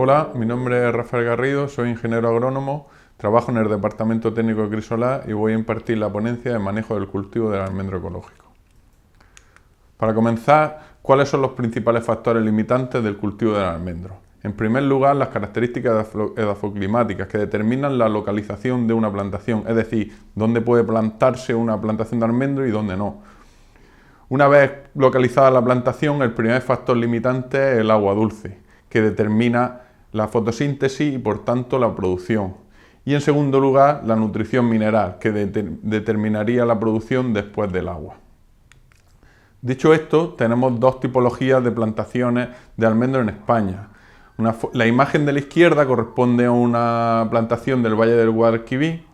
Hola, mi nombre es Rafael Garrido, soy ingeniero agrónomo, trabajo en el Departamento Técnico de Crisolá y voy a impartir la ponencia de manejo del cultivo del almendro ecológico. Para comenzar, ¿cuáles son los principales factores limitantes del cultivo del almendro? En primer lugar, las características edafoclimáticas que determinan la localización de una plantación, es decir, dónde puede plantarse una plantación de almendro y dónde no. Una vez localizada la plantación, el primer factor limitante es el agua dulce, que determina la fotosíntesis y por tanto la producción. Y en segundo lugar, la nutrición mineral, que determinaría la producción después del agua. Dicho esto, tenemos dos tipologías de plantaciones de almendro en España. La imagen de la izquierda corresponde a una plantación del Valle del Guadalquivir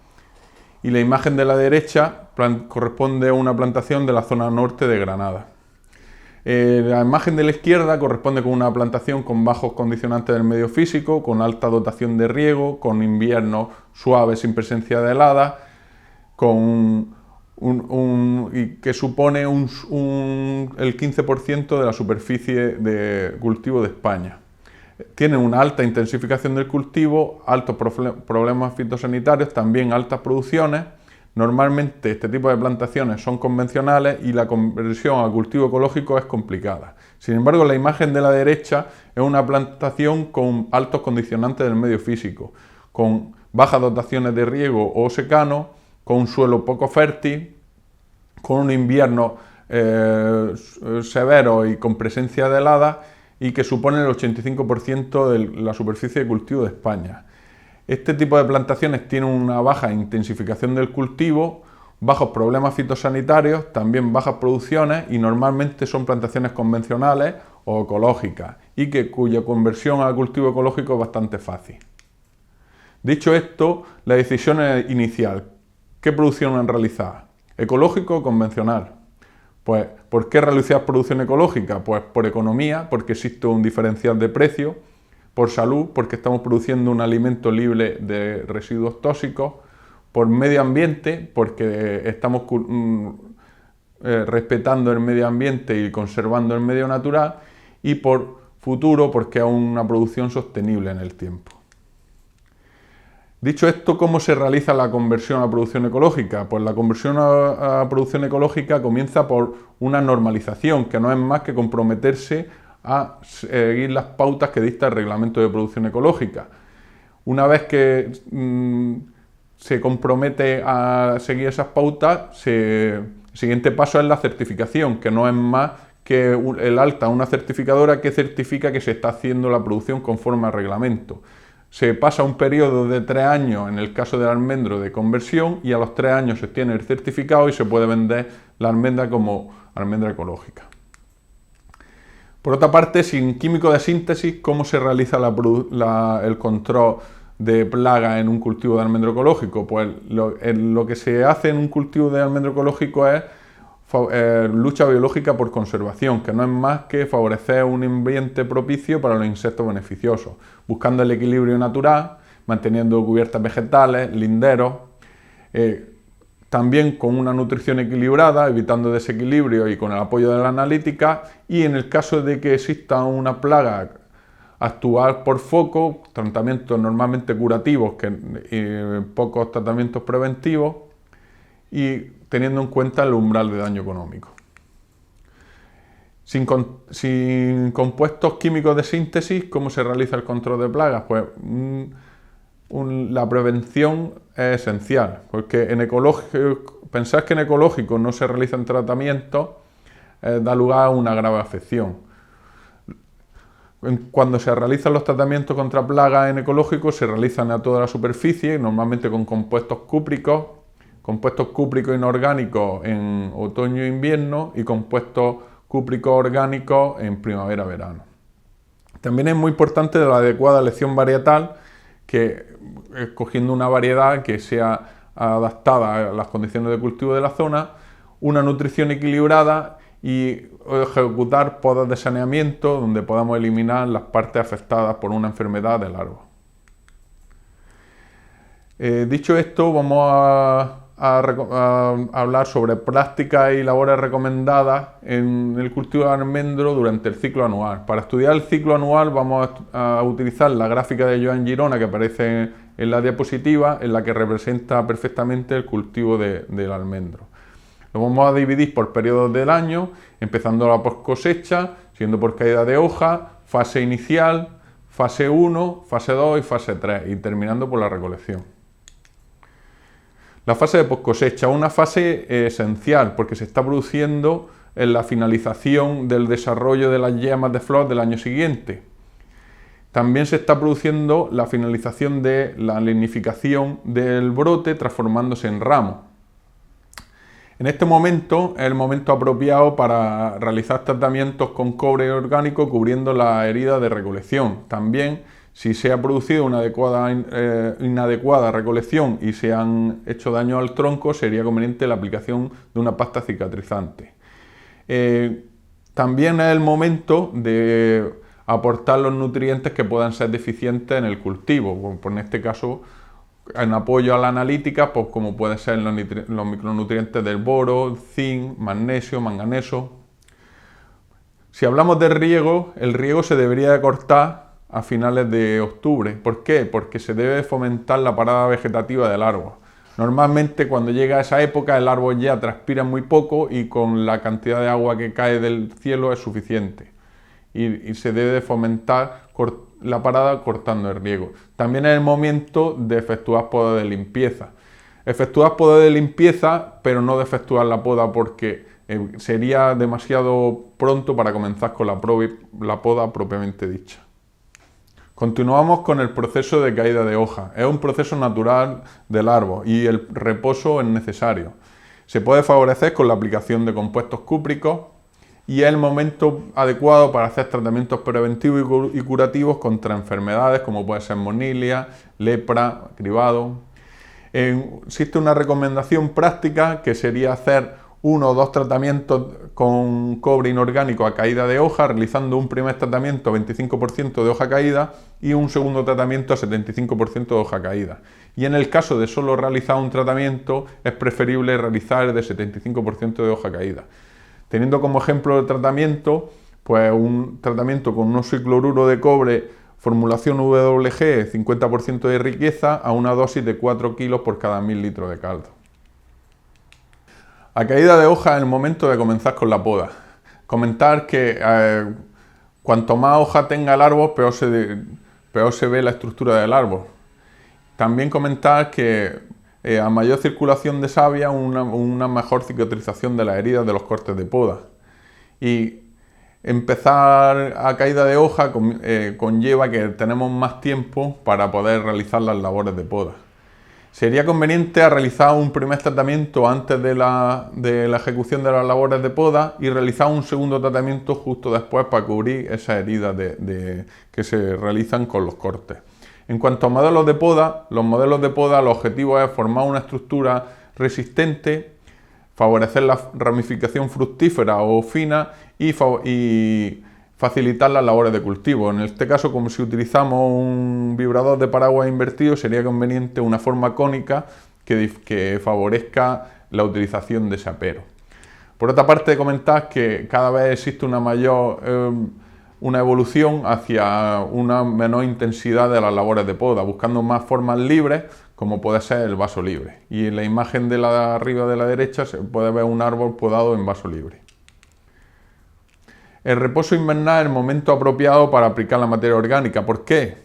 y la imagen de la derecha corresponde a una plantación de la zona norte de Granada. La imagen de la izquierda corresponde con una plantación con bajos condicionantes del medio físico, con alta dotación de riego, con inviernos suaves sin presencia de heladas, que supone el 15% de la superficie de cultivo de España. Tienen una alta intensificación del cultivo, altos problemas fitosanitarios, también altas producciones. Normalmente este tipo de plantaciones son convencionales y la conversión al cultivo ecológico es complicada. Sin embargo, la imagen de la derecha es una plantación con altos condicionantes del medio físico, con bajas dotaciones de riego o secano, con un suelo poco fértil, con un invierno severo y con presencia de heladas y que supone el 85% de la superficie de cultivo de España. Este tipo de plantaciones tienen una baja intensificación del cultivo, bajos problemas fitosanitarios, también bajas producciones y normalmente son plantaciones convencionales o ecológicas y cuya conversión al cultivo ecológico es bastante fácil. Dicho esto, la decisión es inicial. ¿Qué producción han realizado? ¿Ecológico o convencional? Pues, ¿por qué realizar producción ecológica? Pues por economía, porque existe un diferencial de precio, por salud, porque estamos produciendo un alimento libre de residuos tóxicos, por medio ambiente, porque estamos respetando el medio ambiente y conservando el medio natural, y por futuro, porque es una producción sostenible en el tiempo. Dicho esto, ¿cómo se realiza la conversión a producción ecológica? Pues la conversión a producción ecológica comienza por una normalización, que no es más que comprometerse a seguir las pautas que dicta el Reglamento de Producción Ecológica. Una vez que se compromete a seguir esas pautas, el siguiente paso es la certificación, que no es más que el alta a una certificadora que certifica que se está haciendo la producción conforme al reglamento. Se pasa un periodo de 3 años en el caso del almendro de conversión y a los 3 años se obtiene el certificado y se puede vender la almendra como almendra ecológica. Por otra parte, sin químico de síntesis, ¿cómo se realiza el control de plaga en un cultivo de almendro ecológico? Pues lo que se hace en un cultivo de almendro ecológico es lucha biológica por conservación, que no es más que favorecer un ambiente propicio para los insectos beneficiosos, buscando el equilibrio natural, manteniendo cubiertas vegetales, linderos, también con una nutrición equilibrada, evitando desequilibrio y con el apoyo de la analítica, y en el caso de que exista una plaga, actuar por foco, tratamientos normalmente curativos, pocos tratamientos preventivos, y teniendo en cuenta el umbral de daño económico. Sin compuestos químicos de síntesis, ¿cómo se realiza el control de plagas? Pues la prevención es esencial, porque pensar que en ecológico no se realizan tratamientos da lugar a una grave afección. Cuando se realizan los tratamientos contra plagas en ecológico, se realizan a toda la superficie, normalmente con compuestos cúpricos inorgánicos en otoño e invierno y compuestos cúpricos orgánicos en primavera-verano. También es muy importante la adecuada elección varietal, que escogiendo una variedad que sea adaptada a las condiciones de cultivo de la zona, una nutrición equilibrada y ejecutar podas de saneamiento donde podamos eliminar las partes afectadas por una enfermedad del árbol. Dicho esto, vamos a a hablar sobre prácticas y labores recomendadas en el cultivo de almendro durante el ciclo anual. Para estudiar el ciclo anual vamos a utilizar la gráfica de Joan Girona que aparece en la diapositiva, en la que representa perfectamente el cultivo del almendro. Lo vamos a dividir por periodos del año, empezando la post cosecha, siendo por caída de hoja, fase inicial, fase 1, fase 2 y fase 3, y terminando por la recolección. La fase de post cosecha es una fase esencial porque se está produciendo en la finalización del desarrollo de las yemas de flor del año siguiente. También se está produciendo la finalización de la lignificación del brote transformándose en ramo. En este momento es el momento apropiado para realizar tratamientos con cobre orgánico cubriendo la herida de recolección. También, si se ha producido una inadecuada recolección y se han hecho daño al tronco, sería conveniente la aplicación de una pasta cicatrizante. También es el momento de aportar los nutrientes que puedan ser deficientes en el cultivo, en este caso en apoyo a la analítica, pues como pueden ser los micronutrientes del boro, zinc, magnesio, manganeso. Si hablamos de riego, el riego se debería de cortar a finales de octubre. ¿Por qué? Porque se debe fomentar la parada vegetativa del árbol. Normalmente cuando llega esa época el árbol ya transpira muy poco y con la cantidad de agua que cae del cielo es suficiente. Y se debe de fomentar la parada cortando el riego. También es el momento de efectuar poda de limpieza. Efectuar poda de limpieza, pero no de efectuar la poda porque sería demasiado pronto para comenzar con la poda propiamente dicha. Continuamos con el proceso de caída de hoja. Es un proceso natural del árbol y el reposo es necesario. Se puede favorecer con la aplicación de compuestos cúpricos y es el momento adecuado para hacer tratamientos preventivos y curativos contra enfermedades como puede ser monilia, lepra, cribado. Existe una recomendación práctica que sería hacer 1 o 2 tratamientos con cobre inorgánico a caída de hoja, realizando un primer tratamiento a 25% de hoja caída y un segundo tratamiento a 75% de hoja caída. Y en el caso de solo realizar un tratamiento, es preferible realizar de 75% de hoja caída. Teniendo como ejemplo de tratamiento, pues un tratamiento con un oxicloruro de cobre, formulación WG, 50% de riqueza, a una dosis de 4 kilos por cada 1000 litros de caldo. A caída de hoja es el momento de comenzar con la poda. Comentar que cuanto más hoja tenga el árbol, peor se ve la estructura del árbol. También comentar que a mayor circulación de savia, una mejor cicatrización de las heridas de los cortes de poda. Y empezar a caída de hoja conlleva que tenemos más tiempo para poder realizar las labores de poda. Sería conveniente realizar un primer tratamiento antes de la ejecución de las labores de poda y realizar un segundo tratamiento justo después para cubrir esas heridas que se realizan con los cortes. En cuanto a modelos de poda, el objetivo es formar una estructura resistente, favorecer la ramificación fructífera o fina y facilitar las labores de cultivo. En este caso, como si utilizamos un vibrador de paraguas invertido, sería conveniente una forma cónica que favorezca la utilización de ese apero. Por otra parte, comentar que cada vez existe una evolución hacia una menor intensidad de las labores de poda, buscando más formas libres, como puede ser el vaso libre. Y en la imagen de arriba de la derecha se puede ver un árbol podado en vaso libre. El reposo invernal es el momento apropiado para aplicar la materia orgánica. ¿Por qué?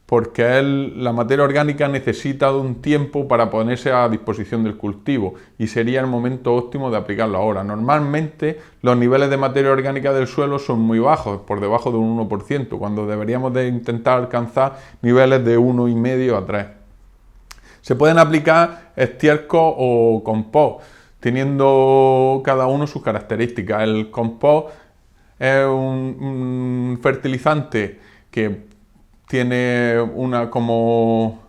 Porque la materia orgánica necesita de un tiempo para ponerse a disposición del cultivo y sería el momento óptimo de aplicarlo ahora. Normalmente los niveles de materia orgánica del suelo son muy bajos, por debajo de un 1%, cuando deberíamos de intentar alcanzar niveles de 1,5 a 3. Se pueden aplicar estiércol o compost, teniendo cada uno sus características. El compost es un fertilizante que tiene como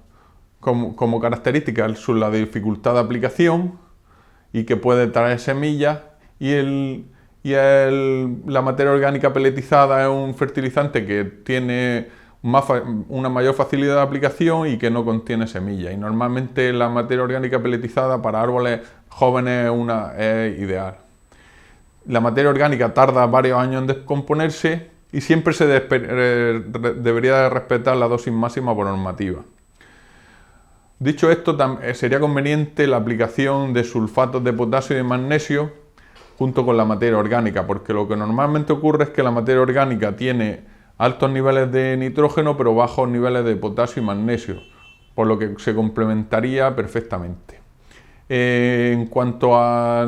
característica la dificultad de aplicación y que puede traer semillas, y la materia orgánica peletizada es un fertilizante que tiene una mayor facilidad de aplicación y que no contiene semillas. Y normalmente la materia orgánica peletizada para árboles jóvenes es ideal. La materia orgánica tarda varios años en descomponerse y siempre se debería respetar la dosis máxima por normativa. Dicho esto, sería conveniente la aplicación de sulfatos de potasio y de magnesio junto con la materia orgánica, porque lo que normalmente ocurre es que la materia orgánica tiene altos niveles de nitrógeno pero bajos niveles de potasio y magnesio, por lo que se complementaría perfectamente. En cuanto a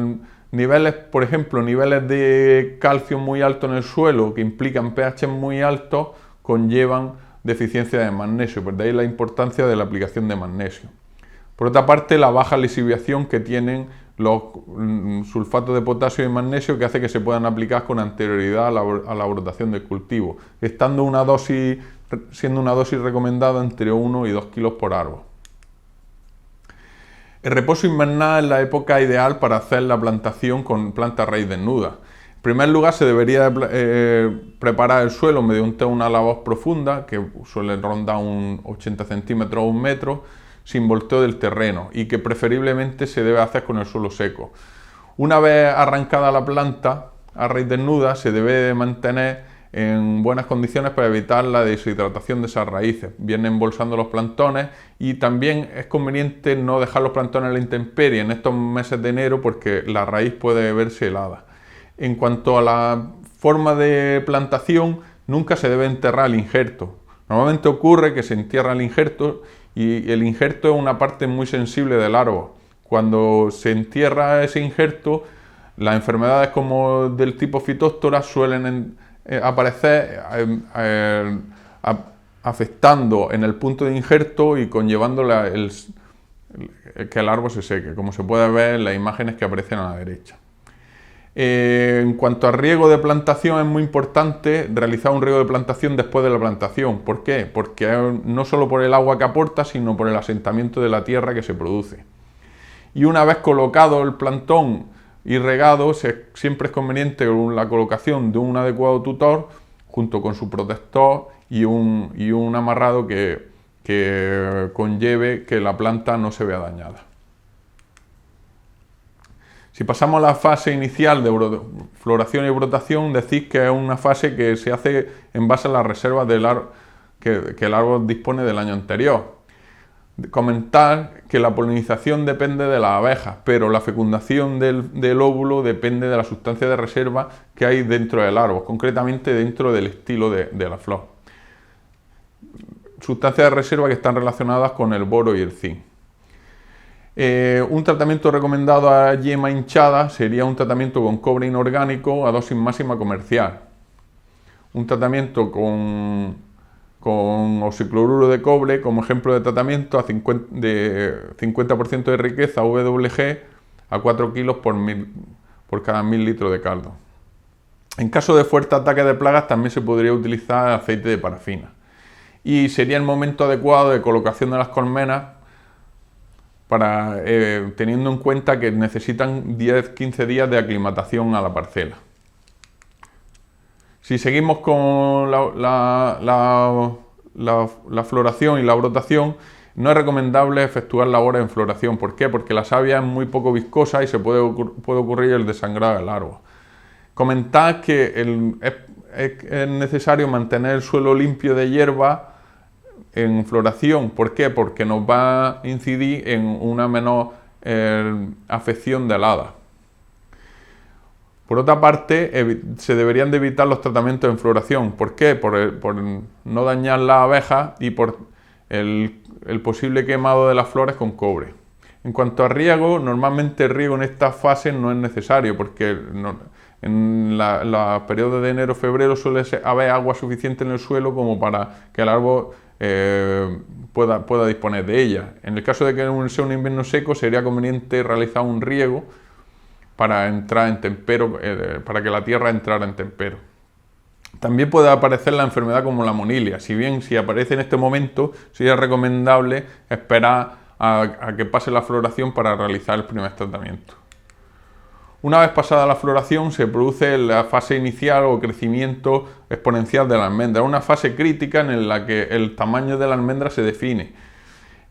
niveles, por ejemplo, niveles de calcio muy altos en el suelo que implican pH muy altos, conllevan deficiencia de magnesio, pues de ahí la importancia de la aplicación de magnesio. Por otra parte, la baja lisiviación que tienen los sulfatos de potasio y magnesio, que hace que se puedan aplicar con anterioridad a la brotación del cultivo, siendo una dosis recomendada entre 1 y 2 kilos por árbol. El reposo invernal es la época ideal para hacer la plantación con planta raíz desnuda. En primer lugar, se debería preparar el suelo mediante una lavada profunda, que suele rondar un 80 centímetros o 1 metro, sin volteo del terreno, y que preferiblemente se debe hacer con el suelo seco. Una vez arrancada la planta a raíz desnuda, se debe mantener en buenas condiciones para evitar la deshidratación de esas raíces, bien embolsando los plantones, y también es conveniente no dejar los plantones a la intemperie en estos meses de enero porque la raíz puede verse helada. En cuanto a la forma de plantación, nunca se debe enterrar el injerto. Normalmente ocurre que se entierra el injerto y el injerto es una parte muy sensible del árbol. Cuando se entierra ese injerto, las enfermedades como del tipo Phytophthora suelen aparecer afectando en el punto de injerto y conllevando que el árbol se seque, como se puede ver en las imágenes que aparecen a la derecha. En cuanto a riego de plantación, es muy importante realizar un riego de plantación después de la plantación. ¿Por qué? Porque no solo por el agua que aporta, sino por el asentamiento de la tierra que se produce. Y una vez colocado el plantón y regado, siempre es conveniente la colocación de un adecuado tutor junto con su protector y un amarrado que conlleve que la planta no se vea dañada. Si pasamos a la fase inicial de floración y brotación, decís que es una fase que se hace en base a las reservas que el árbol dispone del año anterior. Comentar que la polinización depende de las abejas, pero la fecundación del óvulo depende de la sustancia de reserva que hay dentro del árbol, concretamente dentro del estilo de la flor. Sustancias de reserva que están relacionadas con el boro y el zinc. Un tratamiento recomendado a yema hinchada sería un tratamiento con cobre inorgánico a dosis máxima comercial. Un tratamiento con oxicloruro de cobre como ejemplo de tratamiento de 50% de riqueza WG a 4 kilos por cada 1000 litros de caldo. En caso de fuerte ataque de plagas también se podría utilizar aceite de parafina. Y sería el momento adecuado de colocación de las colmenas teniendo en cuenta que necesitan 10-15 días de aclimatación a la parcela. Si seguimos con la floración y la brotación, no es recomendable efectuar labores en floración. ¿Por qué? Porque la savia es muy poco viscosa y se puede ocurrir el desangrado del árbol. Comentad que es necesario mantener el suelo limpio de hierba en floración. ¿Por qué? Porque nos va a incidir en una menor afección de heladas. Por otra parte, se deberían de evitar los tratamientos en floración. ¿Por qué? Por no dañar las abejas y por el posible quemado de las flores con cobre. En cuanto a riego, normalmente el riego en esta fase no es necesario porque en los periodos de enero-febrero suele haber agua suficiente en el suelo como para que el árbol pueda disponer de ella. En el caso de que sea un invierno seco, sería conveniente realizar un riego para entrar en tempero, para que la tierra entrara en tempero. También puede aparecer la enfermedad como la monilia. Si aparece en este momento, sería recomendable esperar a que pase la floración para realizar el primer tratamiento. Una vez pasada la floración se produce la fase inicial o crecimiento exponencial de la almendra, una fase crítica en la que el tamaño de la almendra se define.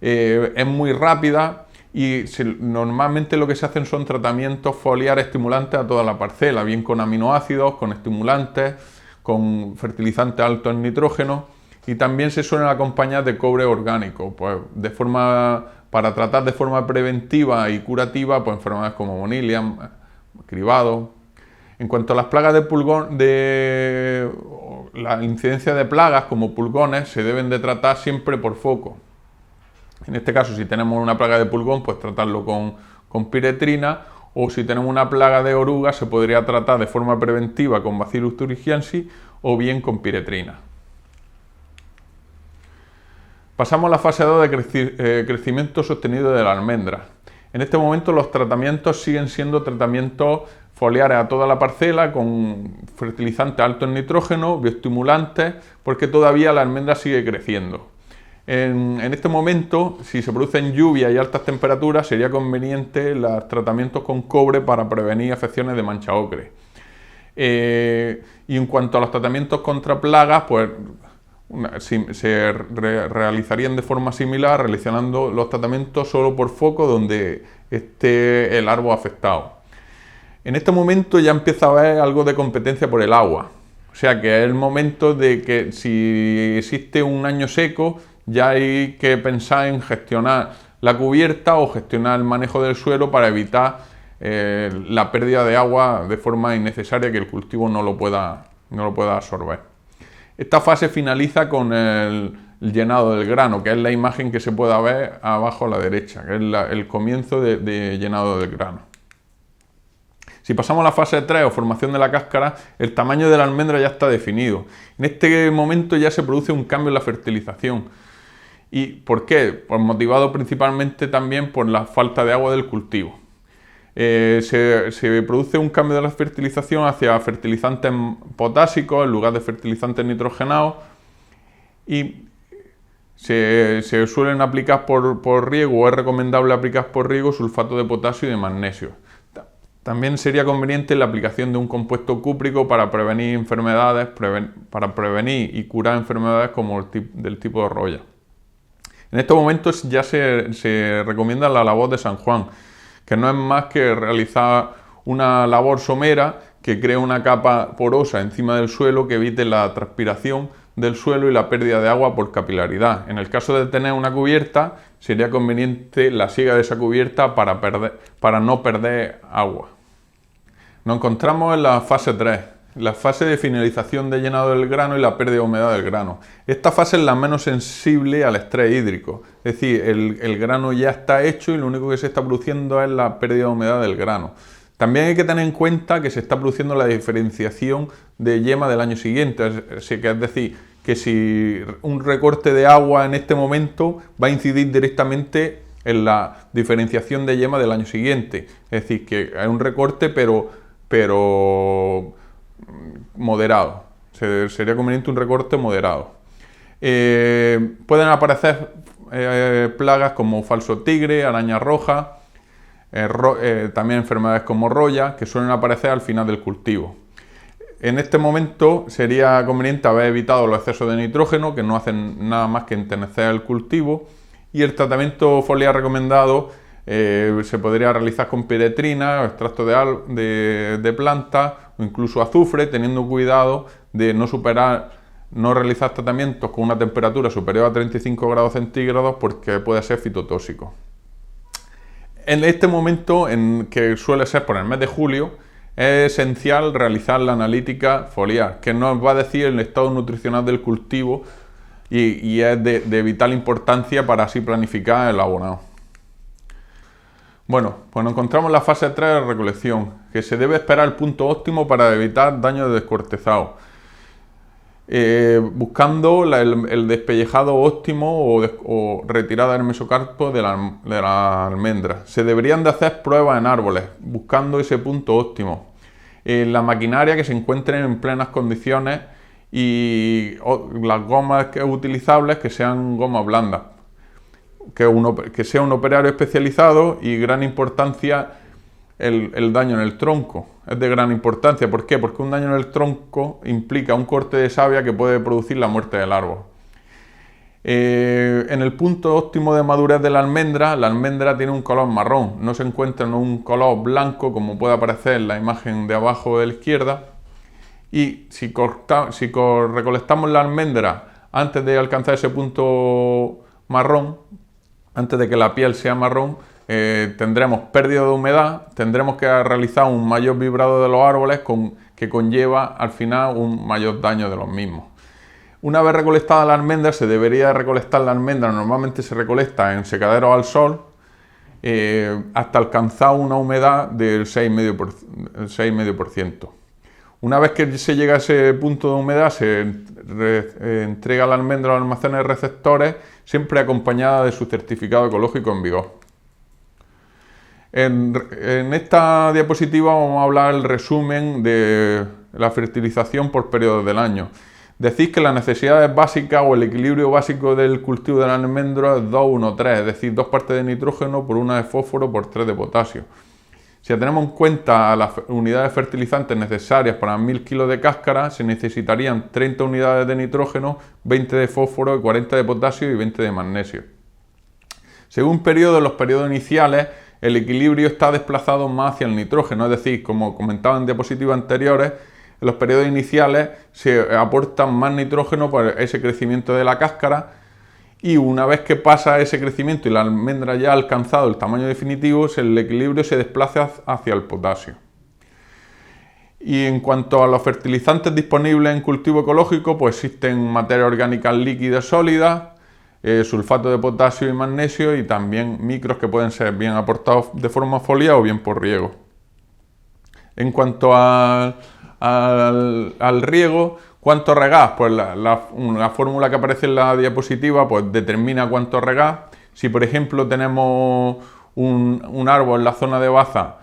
Es muy rápida y normalmente lo que se hacen son tratamientos foliares estimulantes a toda la parcela, bien con aminoácidos, con estimulantes, con fertilizantes altos en nitrógeno, y también se suelen acompañar de cobre orgánico, pues para tratar de forma preventiva y curativa pues enfermedades como Bonilium, cribado. En cuanto a las plagas de pulgón, la incidencia de plagas como pulgones se deben de tratar siempre por foco. En este caso, si tenemos una plaga de pulgón, pues tratarlo con piretrina, o si tenemos una plaga de oruga, se podría tratar de forma preventiva con Bacillus thuringiensis o bien con piretrina. Pasamos a la fase 2 de crecimiento sostenido de la almendra. En este momento los tratamientos siguen siendo tratamientos foliares a toda la parcela con fertilizantes altos en nitrógeno, bioestimulantes, porque todavía la almendra sigue creciendo. En este momento, si se producen lluvias y altas temperaturas, sería conveniente los tratamientos con cobre para prevenir afecciones de mancha ocre. Y en cuanto a los tratamientos contra plagas, pues se realizarían de forma similar, realizando los tratamientos solo por foco donde esté el árbol afectado. En este momento ya empieza a haber algo de competencia por el agua, o sea que es el momento de que si existe un año seco, ya hay que pensar en gestionar la cubierta o gestionar el manejo del suelo para evitar la pérdida de agua de forma innecesaria, que el cultivo no lo pueda absorber. Esta fase finaliza con el llenado del grano, que es la imagen que se puede ver abajo a la derecha, que es el comienzo de llenado del grano. Si pasamos a la fase 3 o formación de la cáscara, el tamaño de la almendra ya está definido. En este momento ya se produce un cambio en la fertilización. ¿Y por qué? Pues motivado principalmente también por la falta de agua del cultivo. Se produce un cambio de la fertilización hacia fertilizantes potásicos en lugar de fertilizantes nitrogenados, y se suelen aplicar por riego, o es recomendable aplicar por riego, sulfato de potasio y de magnesio. También sería conveniente la aplicación de un compuesto cúprico para prevenir enfermedades, para prevenir y curar enfermedades como del tipo de roya. En estos momentos ya se recomienda la labor de San Juan, que no es más que realizar una labor somera que crea una capa porosa encima del suelo que evite la transpiración del suelo y la pérdida de agua por capilaridad. En el caso de tener una cubierta, sería conveniente la siega de esa cubierta para no perder agua. Nos encontramos en la fase 3, la fase de finalización de llenado del grano y la pérdida de humedad del grano. Esta fase es la menos sensible al estrés hídrico, es decir, el grano ya está hecho y lo único que se está produciendo es la pérdida de humedad del grano. También hay que tener en cuenta que se está produciendo la diferenciación de yema del año siguiente, es decir, que si un recorte de agua en este momento va a incidir directamente en la diferenciación de yema del año siguiente. Es decir, que hay un recorte pero moderado. Sería conveniente un recorte moderado. Pueden aparecer plagas como falso tigre, araña roja, también enfermedades como roya, que suelen aparecer al final del cultivo. En este momento sería conveniente haber evitado los excesos de nitrógeno, que no hacen nada más que entenecer el cultivo, y el tratamiento foliar recomendado se podría realizar con piretrina, extracto de planta o incluso azufre, teniendo cuidado de no realizar tratamientos con una temperatura superior a 35 grados centígrados porque puede ser fitotóxico. En este momento, que suele ser por el mes de julio, es esencial realizar la analítica foliar, que nos va a decir el estado nutricional del cultivo y es de vital importancia para así planificar el abonado. Bueno, pues nos encontramos en la fase 3 de recolección, que se debe esperar el punto óptimo para evitar daño de descortezado, buscando el despellejado óptimo o retirada del mesocarpo de la almendra. Se deberían de hacer pruebas en árboles, buscando ese punto óptimo. La maquinaria que se encuentre en plenas condiciones y las gomas utilizables que sean gomas blandas. Que sea un operario especializado, y gran importancia el daño en el tronco. Es de gran importancia. ¿Por qué? Porque un daño en el tronco implica un corte de savia que puede producir la muerte del árbol. En el punto óptimo de madurez de la almendra tiene un color marrón, no se encuentra en un color blanco como puede aparecer en la imagen de abajo de la izquierda. Y si recolectamos la almendra antes de alcanzar ese punto marrón, antes de que la piel sea marrón, tendremos pérdida de humedad, tendremos que realizar un mayor vibrado de los árboles que conlleva al final un mayor daño de los mismos. Una vez recolectada la almendra, se debería recolectar la almendra, normalmente se recolecta en secaderos al sol, hasta alcanzar una humedad del 6,5%. Una vez que se llega a ese punto de humedad, se entrega la almendra a los almacenes receptores, siempre acompañada de su certificado ecológico en vigor. En esta diapositiva vamos a hablar del resumen de la fertilización por periodos del año. Decís que las necesidades básicas o el equilibrio básico del cultivo del almendro es 2-1-3, es decir, 2 partes de nitrógeno por 1 de fósforo por 3 de potasio. Si tenemos en cuenta las unidades fertilizantes necesarias para 1000 kilos de cáscara, se necesitarían 30 unidades de nitrógeno, 20 de fósforo, 40 de potasio y 20 de magnesio. Según los periodos iniciales, el equilibrio está desplazado más hacia el nitrógeno, es decir, como comentaba en diapositivas anteriores, en los periodos iniciales se aporta más nitrógeno por ese crecimiento de la cáscara y una vez que pasa ese crecimiento y la almendra ya ha alcanzado el tamaño definitivo, el equilibrio se desplaza hacia el potasio. Y en cuanto a los fertilizantes disponibles en cultivo ecológico, pues existen materias orgánicas líquidas sólidas, sulfato de potasio y magnesio y también micros que pueden ser bien aportados de forma foliar o bien por riego. En cuanto al riego, ¿cuánto regás? Pues la fórmula que aparece en la diapositiva pues determina cuánto regás. Si por ejemplo tenemos un árbol en la zona de baza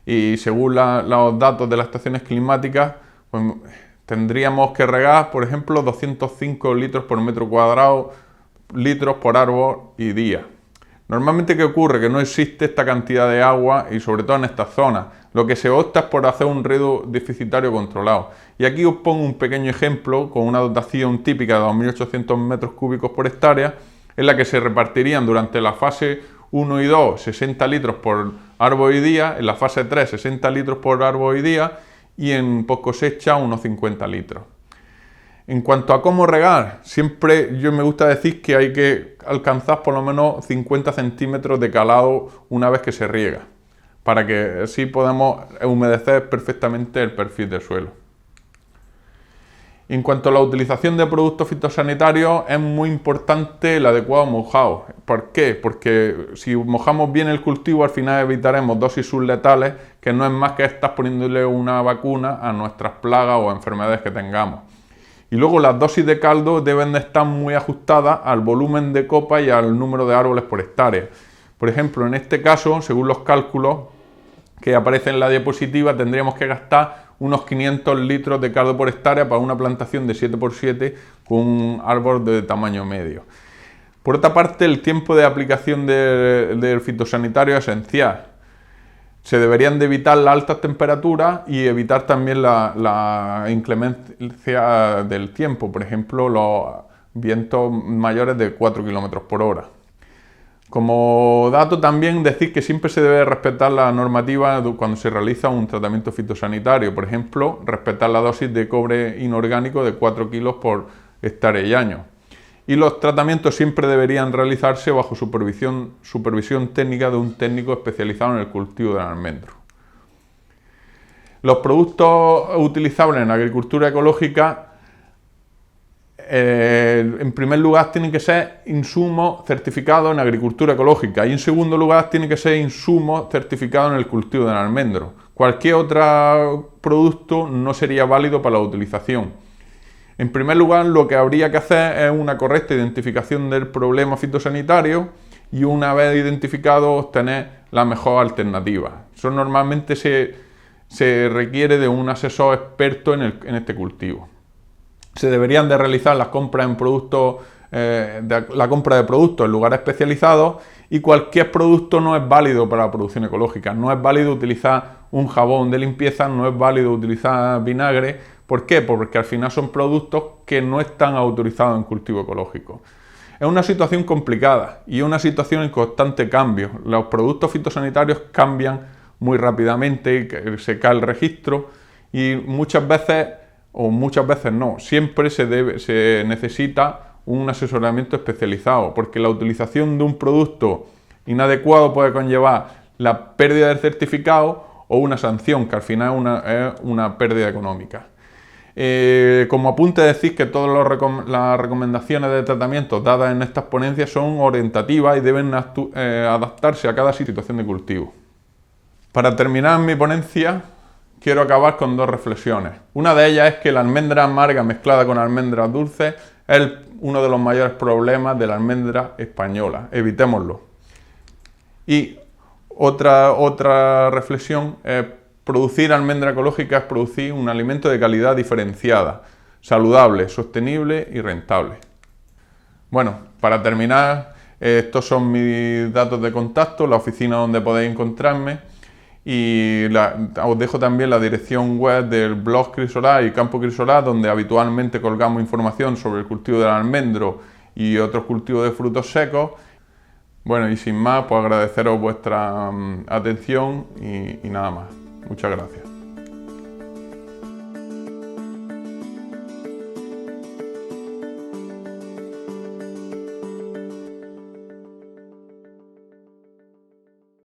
y según los datos de las estaciones climáticas, pues tendríamos que regar, por ejemplo, 205 litros por metro cuadrado, litros por árbol y día. Normalmente, ¿qué ocurre? Que no existe esta cantidad de agua y sobre todo en estas zonas. Lo que se opta es por hacer un riego deficitario controlado. Y aquí os pongo un pequeño ejemplo con una dotación típica de 2.800 metros cúbicos por hectárea, en la que se repartirían durante la fase 1 y 2 60 litros por árbol y día, en la fase 3 60 litros por árbol y día y en post cosecha unos 50 litros. En cuanto a cómo regar, siempre yo me gusta decir que hay que alcanzar por lo menos 50 centímetros de calado una vez que se riega, para que así podamos humedecer perfectamente el perfil del suelo. En cuanto a la utilización de productos fitosanitarios, es muy importante el adecuado mojado. ¿Por qué? Porque si mojamos bien el cultivo, al final evitaremos dosis subletales, que no es más que estar poniéndole una vacuna a nuestras plagas o enfermedades que tengamos. Y luego las dosis de caldo deben de estar muy ajustadas al volumen de copa y al número de árboles por hectárea. Por ejemplo, en este caso, según los cálculos que aparecen en la diapositiva, tendríamos que gastar unos 500 litros de caldo por hectárea para una plantación de 7x7 con un árbol de tamaño medio. Por otra parte, el tiempo de aplicación del fitosanitario es esencial. Se deberían de evitar las altas temperaturas y evitar también la inclemencia del tiempo, por ejemplo, los vientos mayores de 4 km por hora. Como dato también decir que siempre se debe respetar la normativa cuando se realiza un tratamiento fitosanitario, por ejemplo, respetar la dosis de cobre inorgánico de 4 kilos por hectárea y año. Y los tratamientos siempre deberían realizarse bajo supervisión técnica de un técnico especializado en el cultivo del almendro. Los productos utilizables en agricultura ecológica, en primer lugar, tienen que ser insumos certificados en agricultura ecológica y en segundo lugar, tienen que ser insumos certificados en el cultivo del almendro. Cualquier otro producto no sería válido para la utilización. En primer lugar, lo que habría que hacer es una correcta identificación del problema fitosanitario y una vez identificado obtener la mejor alternativa. Eso normalmente se requiere de un asesor experto en este cultivo. Se deberían de realizar las compras en productos de la compra de productos en lugares especializados, y cualquier producto no es válido para la producción ecológica. No es válido utilizar un jabón de limpieza, no es válido utilizar vinagre. ¿Por qué? Porque al final son productos que no están autorizados en cultivo ecológico. Es una situación complicada y es una situación en constante cambio. Los productos fitosanitarios cambian muy rápidamente, se cae el registro y muchas veces no, siempre se necesita un asesoramiento especializado, porque la utilización de un producto inadecuado puede conllevar la pérdida del certificado o una sanción, que al final es una pérdida económica. Como apunte, decir que todas las recomendaciones de tratamiento dadas en estas ponencias son orientativas y deben adaptarse a cada situación de cultivo. Para terminar mi ponencia, quiero acabar con dos reflexiones. Una de ellas es que la almendra amarga mezclada con almendras dulces es uno de los mayores problemas de la almendra española. Evitémoslo. Y otra reflexión es: producir almendra ecológica es producir un alimento de calidad diferenciada, saludable, sostenible y rentable. Bueno, para terminar, estos son mis datos de contacto, la oficina donde podéis encontrarme, y os dejo también la dirección web del blog Crisolá y Campo Crisolá, donde habitualmente colgamos información sobre el cultivo del almendro y otros cultivos de frutos secos. Bueno, y sin más, pues agradeceros vuestra atención y nada más. Muchas gracias.